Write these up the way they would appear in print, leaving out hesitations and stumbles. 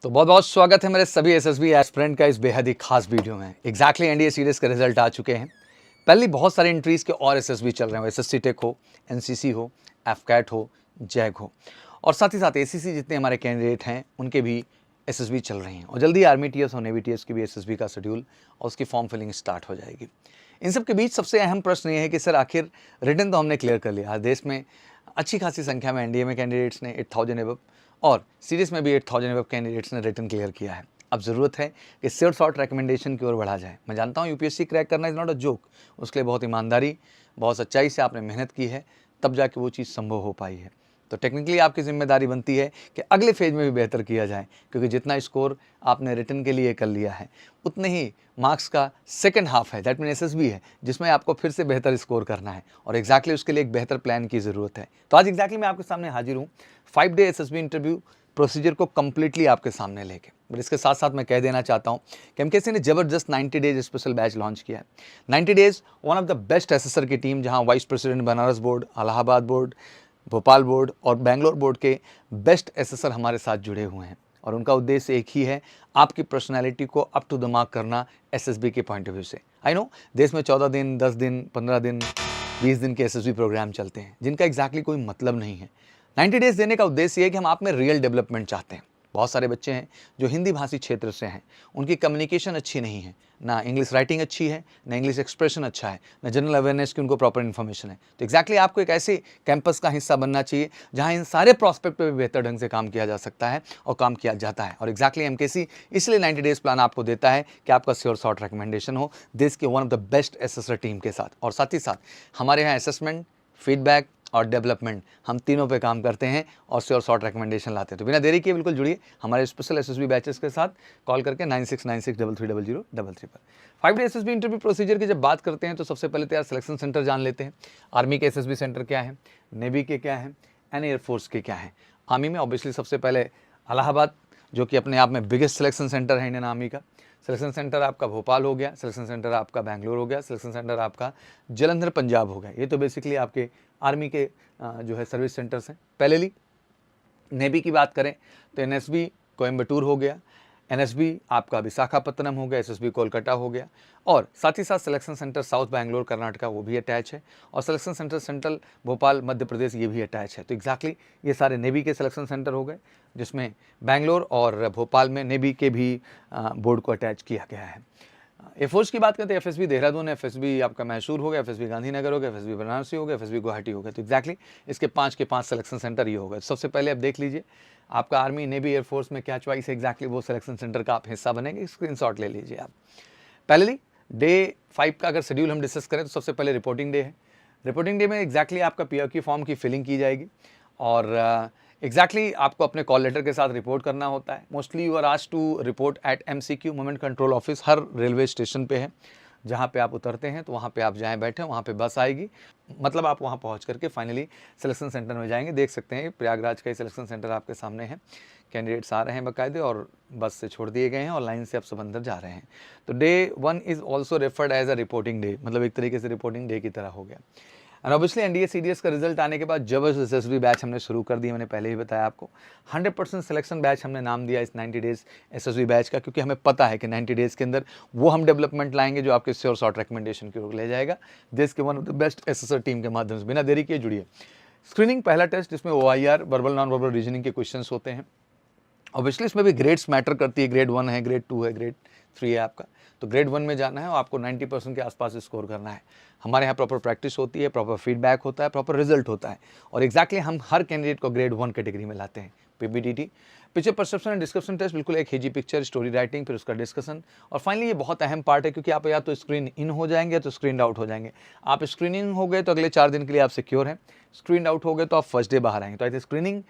तो बहुत बहुत स्वागत है मेरे सभी एसएसबी एस्पिरेंट का इस बेहद ही खास वीडियो में। एग्जैक्टली एनडीए सीरीज के रिजल्ट आ चुके हैं। पहले बहुत सारे एंट्रीज के और एसएसबी चल रहे हैं, एसएससी टेक हो, एनसीसी हो, एफकैट हो, जैक हो, और साथ ही साथ एसीसी जितने हमारे कैंडिडेट हैं उनके भी एसएसबी चल रही हैं। और जल्दी आर्मी टीएस और नेवी टीएस की भी एसएसबी का शेड्यूल और उसकी फॉर्म फिलिंग स्टार्ट हो जाएगी। इन सब के बीच सबसे अहम प्रश्न ये है कि सर आखिर रिटर्न तो हमने क्लियर कर लिया, देश में अच्छी खासी संख्या में एनडीए में कैंडिडेट्स ने 8000 एबव और सीरीज में भी 8000 एबव कैंडिडेट्स ने रिटर्न क्लियर किया है। अब ज़रूरत है कि श्योर शॉर्ट रिकमेंडेशन की ओर बढ़ा जाए। मैं जानता हूँ यूपीएससी क्रैक करना इज़ नॉट अ जोक, उसके लिए बहुत ईमानदारी, बहुत सच्चाई से आपने मेहनत की है, तब जाके वो चीज़ संभव हो पाई है। तो टेक्निकली आपकी जिम्मेदारी बनती है कि अगले फेज में भी बेहतर किया जाए, क्योंकि जितना स्कोर आपने रिटर्न के लिए कर लिया है उतने ही मार्क्स का सेकंड हाफ है, दैट मीन एसएसबी है, जिसमें आपको फिर से बेहतर स्कोर करना है और एग्जैक्टली उसके लिए एक बेहतर प्लान की ज़रूरत है। तो आज एग्जैक्टली मैं आपके सामने हाजिर हूँ 5 डे एसएसबी इंटरव्यू प्रोसीजर को कंप्लीटली आपके सामने लेके। बट इसके साथ साथ मैं कह देना चाहता हूँ कि एमकेसी ने जबरदस्त 90 डेज स्पेशल बैच लॉन्च किया है। 90 days one of the best assessor की टीम, जहाँ vice president Banaras board, Allahabad board, Bhopal board और बेंगलोर बोर्ड के बेस्ट एसेसर हमारे साथ जुड़े हुए हैं और उनका उद्देश्य एक ही है, आपकी पर्सनालिटी को अप टू द मार्क करना एसएसबी के पॉइंट ऑफ व्यू से। आई नो देश में 14 दिन, 10 दिन, 15 दिन, 20 दिन के एसएसबी प्रोग्राम चलते हैं जिनका एग्जैक्टली कोई मतलब नहीं है। 90 डेज देने का उद्देश्य ये है कि हम आप में रियल डेवलपमेंट चाहते हैं। बहुत सारे बच्चे हैं जो हिंदी भाषी क्षेत्र से हैं, उनकी कम्युनिकेशन अच्छी नहीं है, ना इंग्लिश राइटिंग अच्छी है, ना इंग्लिश एक्सप्रेशन अच्छा है, ना जनरल अवेयरनेस की उनको प्रॉपर इन्फॉर्मेशन है। तो एग्जैक्टली आपको एक ऐसे कैंपस का हिस्सा बनना चाहिए जहां इन सारे प्रॉस्पेक्ट पे भी बेहतर ढंग से काम किया जा सकता है और काम किया जाता है। और एग्जैक्टली एमकेसी इसलिए 90 डेज प्लान आपको देता है कि आपका श्योर शॉर्ट रिकमेंडेशन हो देश के one of the best assessor team के साथ। और साथ ही साथ हमारे यहाँ असेसमेंट, फीडबैक और डेवलपमेंट, हम तीनों पे काम करते हैं और श्योर शॉर्ट रिकमेंडेशन लाते हैं। तो बिना देरी किए बिल्कुल जुड़िए हमारे स्पेशल एसएसबी बैचेस के साथ, कॉल करके 9696330033 पर। 5 डे एसएसबी इंटरव्यू प्रोसीजर की जब बात करते हैं तो सबसे पहले तो यार सिलेक्शन सेंटर जान लेते हैं। आर्मी के एसएसबी सेंटर क्या है, नेवी के क्या है, एंड एयरफोर्स के क्या है। आर्मी में ऑब्वियसली सबसे पहले इलाहाबाद, जो कि अपने आप में बिगेस्ट सिलेक्शन सेंटर है इंडियन आर्मी का। सिलेक्शन सेंटर आपका भोपाल हो गया, सिलेक्शन सेंटर आपका बेंगलोर हो गया, सिलेक्शन सेंटर आपका जलंधर पंजाब हो गया। ये तो बेसिकली आपके आर्मी के जो है सर्विस सेंटर्स हैं। पहले नेवी की बात करें तो एनएसबी कोयम्बटूर हो गया, एनएसबी आपका विशाखापत्तनम हो गया, एसएसबी कोलकाता हो गया, और साथ ही साथ selection centre south Bangalore Karnataka वो भी अटैच है, और selection centre central Bhopal Madhya Pradesh ये भी अटैच है। तो एग्जैक्टली ये सारे नेवी के सिलेक्शन सेंटर हो गए, जिसमें बैंगलोर और भोपाल में नेवी के भी बोर्ड को अटैच किया गया है। एयरफोर्स की बात करते हैं, एफएसबी देहरादून, एफएसबी आपका मैसूर हो गया, एफएसबी गांधीनगर हो गया, एफएसबी बनारसी हो गया, एफएसबी गुवाहाटी हो गया। तो एग्जैक्टली इसके 5 के 5 सिलेक्शन सेंटर ये हो गए। सबसे पहले आप देख लीजिए आपका आर्मी, नेवी, एयरफोर्स में क्या चॉइस है, एग्जैक्टली वो सिलेक्शन सेंटर का आप हिस्सा बनेंगे। स्क्रीनशॉट ले लीजिए आप। पहले डे 5 का अगर शेड्यूल हम डिस्कस करें तो सबसे पहले रिपोर्टिंग डे है। रिपोर्टिंग डे में एग्जैक्टली आपका पीओक्यू फॉर्म की फिलिंग की जाएगी और एग्जैक्टली आपको अपने कॉल लेटर के साथ रिपोर्ट करना होता है। Mostly you are asked to report at MCQ, moment control office, हर रेलवे स्टेशन पे है। जहाँ पे आप उतरते हैं तो वहाँ पे आप जाएँ बैठें, वहाँ पे बस आएगी, मतलब आप वहाँ पहुँच करके फाइनली सिलेक्शन सेंटर में जाएंगे। देख सकते हैं प्रयागराज का ही सिलेक्शन सेंटर आपके सामने है। कैंडिडेट्स आ रहे हैं बाकायदे और बस से छोड़ दिए गए हैं और लाइन से अब सब अंदर जा रहे हैं। तो day 1 is also referred as a reporting day, मतलब एक तरीके से रिपोर्टिंग डे की तरह हो गया। एंड ऑब्वियसली एनडीए सीडीएस का रिजल्ट आने के बाद जबरदस्त एसएसबी बैच हमने शुरू कर दिया। मैंने पहले ही बताया आपको 100% सिलेक्शन बैच हमने नाम दिया इस 90 डेज एसएसबी बैच का, क्योंकि हमें पता है कि 90 डेज के अंदर वो हम डेवलपमेंट लाएंगे जो आपके श्योर शॉर्ट रिकमेंडेशन की ओर ले जाएगा देश के one of the best assessor team के माध्यम से। बिना देरी किए जुड़िए। स्क्रीनिंग पहला टेस्ट, जिसमें OIR, verbal non verbal reasoning के क्वेश्चंस होते हैं। ऑब्वियसली इसमें भी ग्रेड्स मैटर करती है, ग्रेड 1 है, ग्रेड 2 है, ग्रेड 3 है आपका। तो ग्रेड 1 में जाना है और आपको 90% के आसपास स्कोर करना है। हमारे यहाँ प्रॉपर प्रैक्टिस होती है, प्रॉपर फीडबैक होता है, प्रॉपर रिजल्ट होता है और एग्जैक्टली हम हर कैंडिडेट को ग्रेड 1 कैटेगरी में लाते हैं। PPDT, picture perception and description test, बिल्कुल एक हेजी पिक्चर, स्टोरी राइटिंग, फिर उसका डिस्कशन, और फाइनली ये बहुत अहम पार्ट है क्योंकि आप या तो स्क्रीन इन हो जाएंगे या तो स्क्रीन आउट हो जाएंगे। आप स्क्रीनिंग हो गए तो अगले 4 दिन के लिए आप सिक्योर हैं, स्क्रीन आउट हो गए तो आप फर्स्ट डे बाहर आएंगे। तो आई थिंक स्क्रीनिंग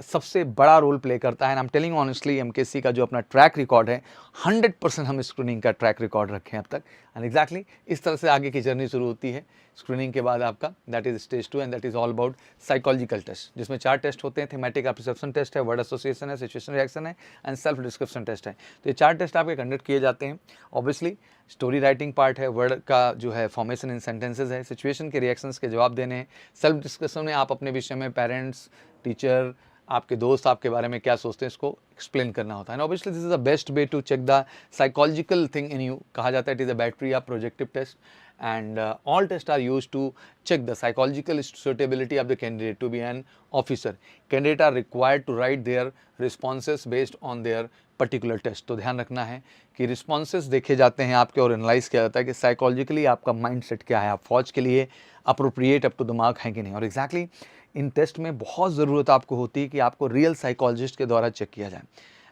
सबसे बड़ा रोल प्ले करता है। I am telling honestly, MKC का जो अपना ट्रैक रिकॉर्ड है 100% हम स्क्रीनिंग का ट्रैक रिकॉर्ड रखे हैं अब तक। एंड एग्जैक्टली इस तरह से आगे की जर्नी शुरू होती है। स्क्रीनिंग के बाद आपका that is stage 2 and that is all about psychological test, जिसमें 4 टेस्ट होते हैं। थीमेटिक परसेप्शन टेस्ट है, वर्ड एसोसिएशन है, सिचुएशन रिएक्शन है एंड सेल्फ डिस्क्रिप्शन टेस्ट है। तो ये 4 टेस्ट आपके कंडक्ट किए जाते हैं। ऑब्वियसली स्टोरी राइटिंग पार्ट है, वर्ड का जो है फॉर्मेशन इन सेंटेंसेज है, सिचुएशन के रिएक्शंस के जवाब देने हैं, सेल्फ डिस्कशन में आप अपने विषय में पेरेंट्स, टीचर, आपके दोस्त आपके बारे में क्या सोचते हैं इसको एक्सप्लेन करना होता है। Obviously this is the best way to check the psychological thing in you. कहा जाता है it is the battery of projective test, and all tests are used to check the psychological suitability of the candidate to be an officer. Candidate are required to write their responses based on their particular test. तो ध्यान रखना है कि responses देखे जाते हैं आपके और एनालाइज किया जाता है कि साइकोलॉजिकली आपका माइंड सेट क्या है, आप फौज के लिए appropriate up to the mark है कि नहीं। और एग्जैक्टली इन टेस्ट में बहुत ज़रूरत आपको होती है कि आपको रियल साइकोलॉजिस्ट के द्वारा चेक किया जाए।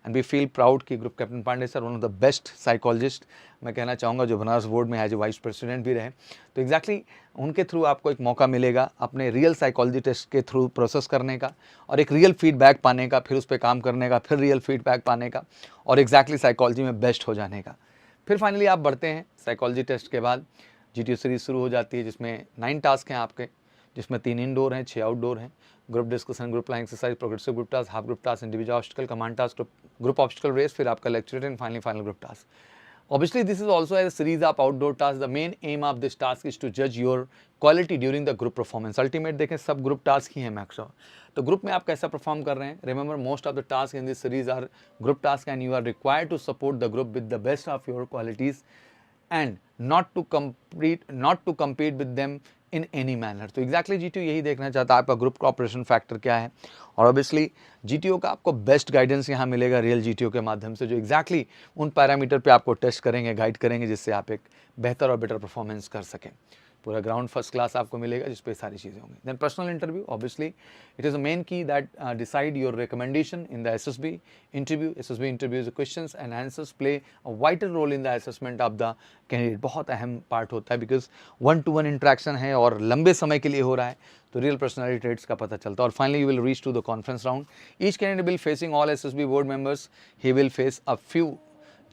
एंड वी फील प्राउड कि group captain Pandey sir one of the best psychologist मैं कहना चाहूँगा जो बनारस बोर्ड में एज ए वाइस प्रेसिडेंट भी रहे। तो एग्जैक्टली उनके थ्रू आपको एक मौका मिलेगा अपने रियल साइकोलॉजी टेस्ट के थ्रू प्रोसेस करने का और एक रियल फीडबैक पाने का, फिर उस पर काम करने का, फिर रियल फीडबैक पाने का और एग्जैक्टली साइकोलॉजी में बेस्ट हो जाने का। फिर फाइनली आप बढ़ते हैं साइकोलॉजी टेस्ट के बाद GTO सीरीज शुरू हो जाती है जिसमें 9 टास्क हैं आपके, जिसमें 3 इंडोर हैं, 6 आउटडोर हैं। Group discussion, group planning exercise, progressive group task, half group task, individual obstacle, command task, group obstacle race, फिर आपका lecture and finally final group task. Obviously, this is also a series of outdoor tasks. The main aim of this task is to judge your quality during the group performance. Ultimate देखें सब group task ही हैं maximum. तो group में आप कैसा perform कर रहे हैं। Remember, most of the tasks in this series are group tasks and you are required to support the group with the best of your qualities and not to compete with them in any manner. तो exactly GTO यही देखना चाहता है आपका group cooperation factor क्या है। और obviously GTO का आपको बेस्ट गाइडेंस यहाँ मिलेगा रियल GTO के माध्यम से, जो एग्जैक्टली उन पैरामीटर पे आपको टेस्ट करेंगे, गाइड करेंगे, जिससे आप एक बेहतर और बेटर परफॉर्मेंस कर सकें। पूरा ग्राउंड फर्स्ट क्लास आपको मिलेगा जिस पे सारी चीज़ें होंगी। Then personal interview, obviously it is a main key that decide your recommendation in the SSB interview. SSB interviews questions and answers play a vital role in the assessment of the candidate. बहुत अहम part होता है because 1-to-1 interaction है और लंबे समय के लिए हो रहा है, तो रियल पर्सनैलिटी ट्रेट्स का पता चलता है। और finally you will reach to the conference round. Each candidate will facing all SSB board members, he will face a few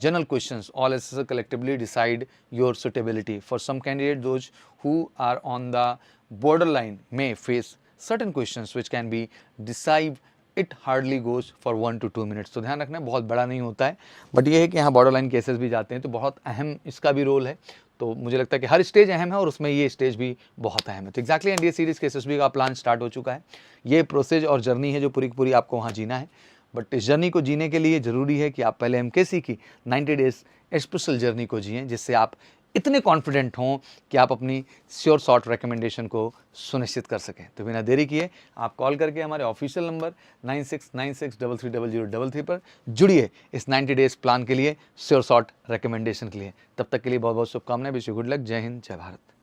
general questions. All SSB collectively decide your suitability. For some candidates, those who are on the borderline may face certain questions which can be decide. It hardly goes for 1 to 2 minutes. तो ध्यान रखना है, बहुत बड़ा नहीं होता है, but ये है कि यहाँ बॉर्डरलाइन केसेस भी जाते हैं तो बहुत अहम इसका भी रोल है। तो मुझे लगता है कि हर स्टेज अहम है और उसमें ये स्टेज भी बहुत अहम है। तो एक्जैक्टली NDA सीरीज के SSB का प्लान स्टार्ट हो चुका है। ये प्रोसेस और जर्नी है जो पूरी की पूरी आपको वहाँ जीना है। बट इस जर्नी को जीने के लिए ज़रूरी है कि आप पहले MKC की 90 डेज स्पेशल जर्नी को जिएं, जिससे आप इतने कॉन्फिडेंट हों कि आप अपनी श्योर शॉर्ट रिकमेंडेशन को सुनिश्चित कर सकें। तो बिना देरी किए आप कॉल करके हमारे ऑफिशियल नंबर 9696333333 पर जुड़िए इस 90 डेज प्लान के लिए, श्योर शॉर्ट रिकमेंडेशन के लिए। तब तक के लिए बहुत बहुत शुभकामनाएं। Wish you good luck. जय हिंद, जय भारत।